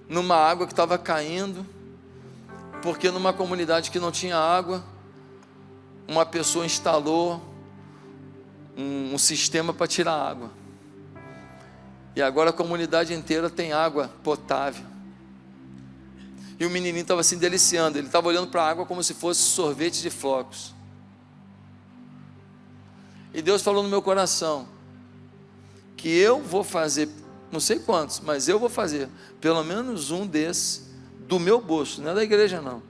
[SPEAKER 1] numa água que estava caindo, porque numa comunidade que não tinha água, uma pessoa instalou um sistema para tirar água, e agora a comunidade inteira tem água potável. E o menininho estava se deliciando, ele estava olhando para a água como se fosse sorvete de flocos. E Deus falou no meu coração que eu vou fazer, não sei quantos, mas eu vou fazer pelo menos um desses do meu bolso, não é da igreja não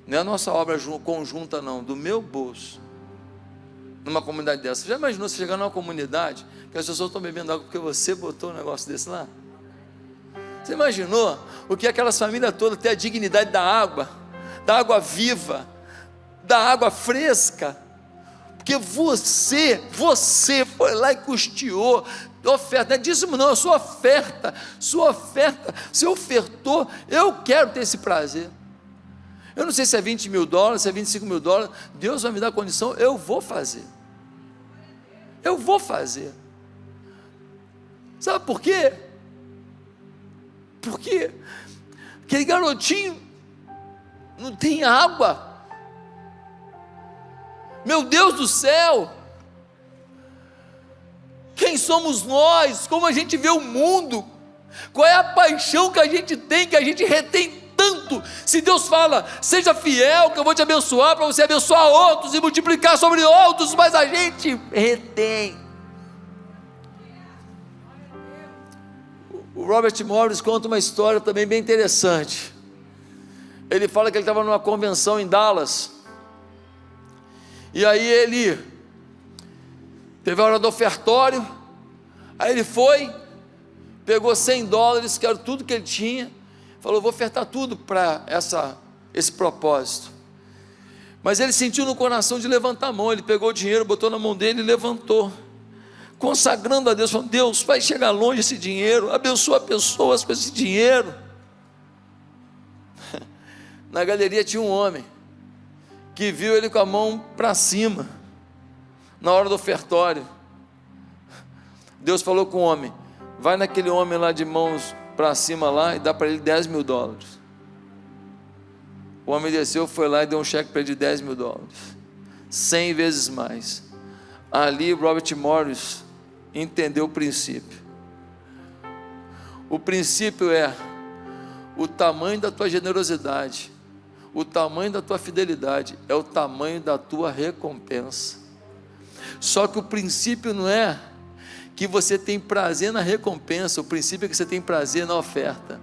[SPEAKER 1] é a nossa obra conjunta não, do meu bolso, numa comunidade dessa. Você já imaginou você chegar numa comunidade que as pessoas estão bebendo água porque você botou um negócio desse lá? Você imaginou o que aquelas famílias todas têm a dignidade da água viva, da água fresca? Porque você foi lá e custeou, oferta, não é dízimo não, é sua oferta, você ofertou. Eu quero ter esse prazer. Eu não sei se é 20 mil dólares, se é 25 mil dólares, Deus vai me dar condição, eu vou fazer. Sabe por quê? Porque aquele garotinho não tem água. Meu Deus do céu, quem somos nós? Como a gente vê o mundo? Qual é a paixão que a gente tem, que a gente retém tanto? Se Deus fala: seja fiel que eu vou te abençoar, para você abençoar outros e multiplicar sobre outros, mas a gente retém. O Robert Morris conta uma história também bem interessante. Ele fala que ele estava numa convenção em Dallas, e aí ele teve a hora do ofertório. Aí ele foi, pegou 100 dólares, que era tudo que ele tinha, falou: vou ofertar tudo para esse propósito. Mas ele sentiu no coração de levantar a mão. Ele pegou o dinheiro, botou na mão dele e levantou, consagrando a Deus, falando: Deus, vai chegar longe esse dinheiro, abençoa pessoas com esse dinheiro. Na galeria tinha um homem que viu ele com a mão para cima na hora do ofertório. Deus falou com o homem: vai naquele homem lá de mãos para cima lá e dá para ele 10 mil dólares. O homem desceu, foi lá e deu um cheque para ele de 10 mil dólares, 100 vezes mais. Ali Robert Morris entendeu o princípio. O princípio é o tamanho da tua generosidade, o tamanho da tua fidelidade é o tamanho da tua recompensa. Só que o princípio não é que você tem prazer na recompensa, o princípio é que você tem prazer na oferta.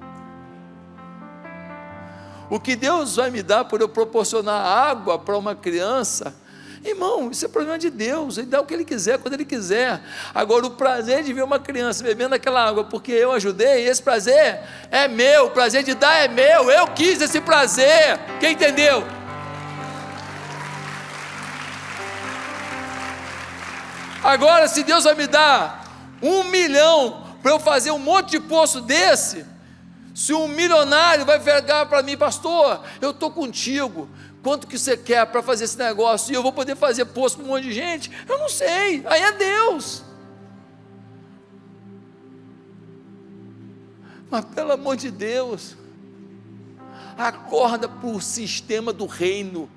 [SPEAKER 1] O que Deus vai me dar por eu proporcionar água para uma criança, irmão, isso é problema de Deus. Ele dá o que Ele quiser, quando Ele quiser. Agora, o prazer de ver uma criança bebendo aquela água porque eu ajudei, esse prazer é meu, o prazer de dar é meu, eu quis esse prazer. Quem entendeu? Agora, se Deus vai me dar 1 milhão para eu fazer um monte de poço desse, se um milionário vai pegar para mim: pastor, eu estou contigo, quanto que você quer para fazer esse negócio, e eu vou poder fazer poço para um monte de gente? Eu não sei, aí é Deus. Mas pelo amor de Deus, acorda para o sistema do reino,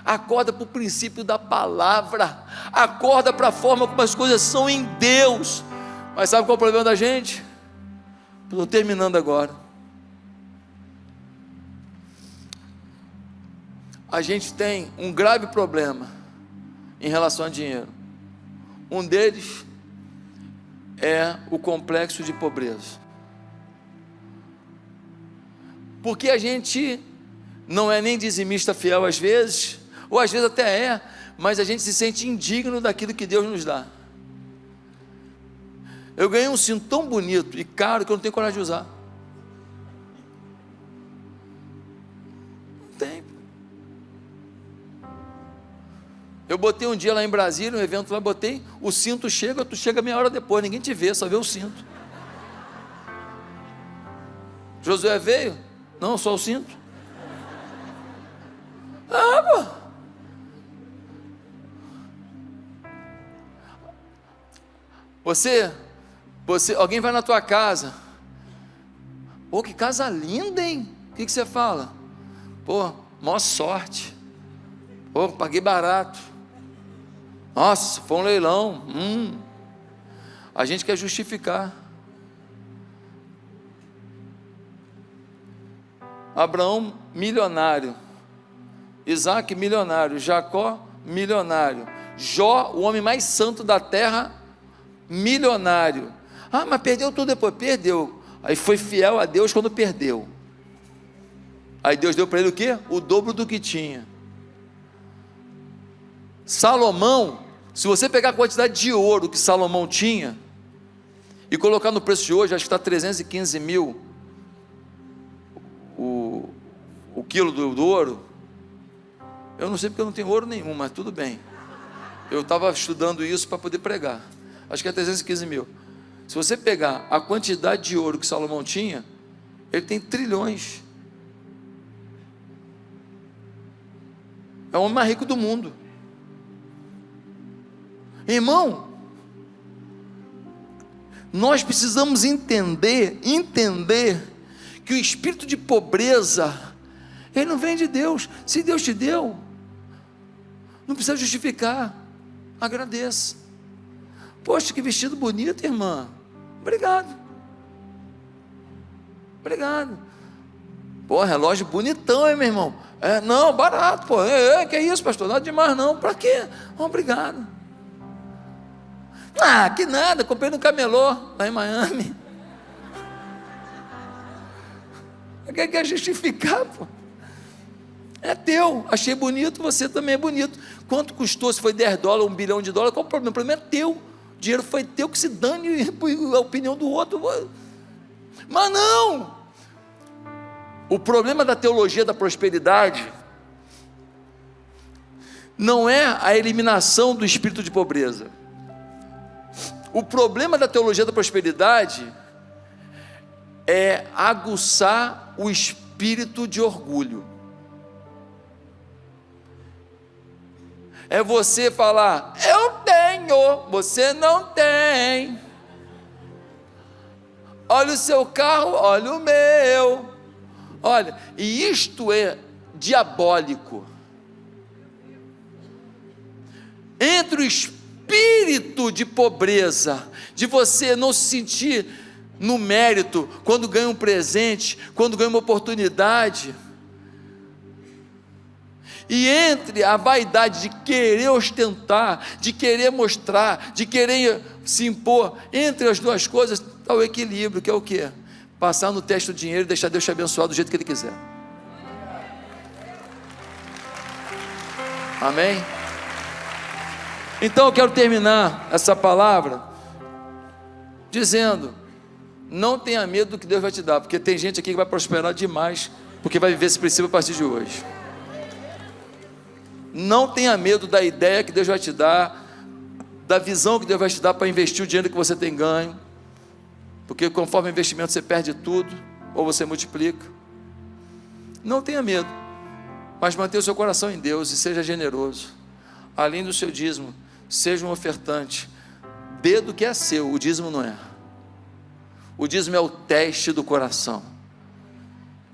[SPEAKER 1] Acorda para o princípio da palavra, acorda para a forma como as coisas são em Deus. Mas sabe qual é o problema da gente? Estou terminando agora. A gente tem um grave problema em relação a dinheiro. Um deles é o complexo de pobreza. Porque a gente não é nem dizimista fiel às vezes, ou às vezes até é, mas a gente se sente indigno daquilo que Deus nos dá. Eu ganhei um cinto tão bonito e caro que eu não tenho coragem de usar. Não tem. Eu botei um dia lá em Brasília, um evento lá, botei, o cinto chega, tu chega meia hora depois, ninguém te vê, só vê o cinto. Josué veio? Não, só o cinto. Pô. Alguém vai na tua casa, pô, que casa linda, hein? O que você fala? Pô, maior sorte, pô, paguei barato, nossa, foi um leilão. A gente quer justificar. Abraão, milionário. Isaac, milionário. Jacó, milionário. Jó, o homem mais santo da terra, milionário. Mas perdeu tudo depois. Perdeu. Aí foi fiel a Deus quando perdeu. Aí Deus deu para ele o quê? O dobro do que tinha. Salomão, se você pegar a quantidade de ouro que Salomão tinha e colocar no preço de hoje, acho que está 315 mil o quilo do ouro. Eu não sei porque eu não tenho ouro nenhum, mas tudo bem. Eu estava estudando isso para poder pregar. Acho que é 315 mil. Se você pegar a quantidade de ouro que Salomão tinha, ele tem trilhões. É o homem mais rico do mundo. Irmão, nós precisamos entender que o espírito de pobreza, ele não vem de Deus. Se Deus te deu, não precisa justificar, agradeça. Poxa, que vestido bonito, irmã, obrigado, pô, relógio bonitão, hein, meu irmão? Não, barato, pô, que é isso, pastor, nada demais não, para quê? Obrigado. Que nada, comprei no camelô, lá em Miami. Quer justificar, pô? É teu, achei bonito, você também é bonito. Quanto custou? Se foi $10, $1 bilhão, qual o problema? O problema é teu, o dinheiro foi teu, que se dane a opinião do outro. Mas não, o problema da teologia da prosperidade não é a eliminação do espírito de pobreza. O problema da teologia da prosperidade é aguçar o espírito de orgulho. É você falar, eu tenho, você não tem. Olha o seu carro, olha o meu. Olha, e isto é diabólico. Entre o espírito de pobreza, de você não se sentir no mérito, quando ganha um presente, quando ganha uma oportunidade, e entre a vaidade de querer ostentar, de querer mostrar, de querer se impor, entre as duas coisas está o equilíbrio, que é o quê? Passar no teste do dinheiro e deixar Deus te abençoar do jeito que Ele quiser. Amém? Então eu quero terminar essa palavra dizendo, não tenha medo do que Deus vai te dar, porque tem gente aqui que vai prosperar demais, porque vai viver esse princípio a partir de hoje. Não tenha medo da ideia que Deus vai te dar, da visão que Deus vai te dar para investir o dinheiro que você tem ganho, porque conforme o investimento você perde tudo, ou você multiplica. Não tenha medo, mas mantenha o seu coração em Deus e seja generoso. Além do seu dízimo, seja um ofertante, dê do que é seu, o dízimo não é. O dízimo é o teste do coração.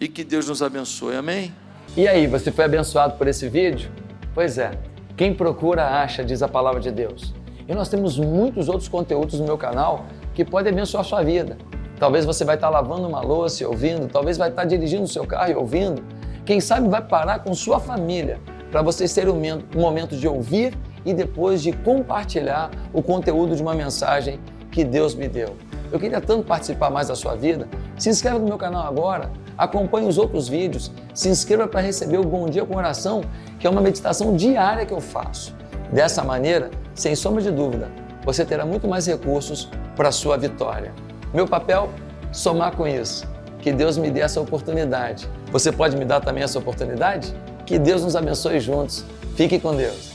[SPEAKER 1] E que Deus nos abençoe, amém?
[SPEAKER 2] E aí, você foi abençoado por esse vídeo? Pois é, quem procura acha, diz a palavra de Deus. E nós temos muitos outros conteúdos no meu canal que podem abençoar a sua vida. Talvez você vai estar lavando uma louça e ouvindo, talvez vai estar dirigindo o seu carro e ouvindo. Quem sabe vai parar com sua família para vocês terem um momento de ouvir e depois de compartilhar o conteúdo de uma mensagem que Deus me deu. Eu queria tanto participar mais da sua vida. Se inscreva no meu canal agora, acompanhe os outros vídeos, se inscreva para receber o Bom Dia com Oração, que é uma meditação diária que eu faço. Dessa maneira, sem sombra de dúvida, você terá muito mais recursos para a sua vitória. Meu papel? Somar com isso. Que Deus me dê essa oportunidade. Você pode me dar também essa oportunidade? Que Deus nos abençoe juntos. Fique com Deus.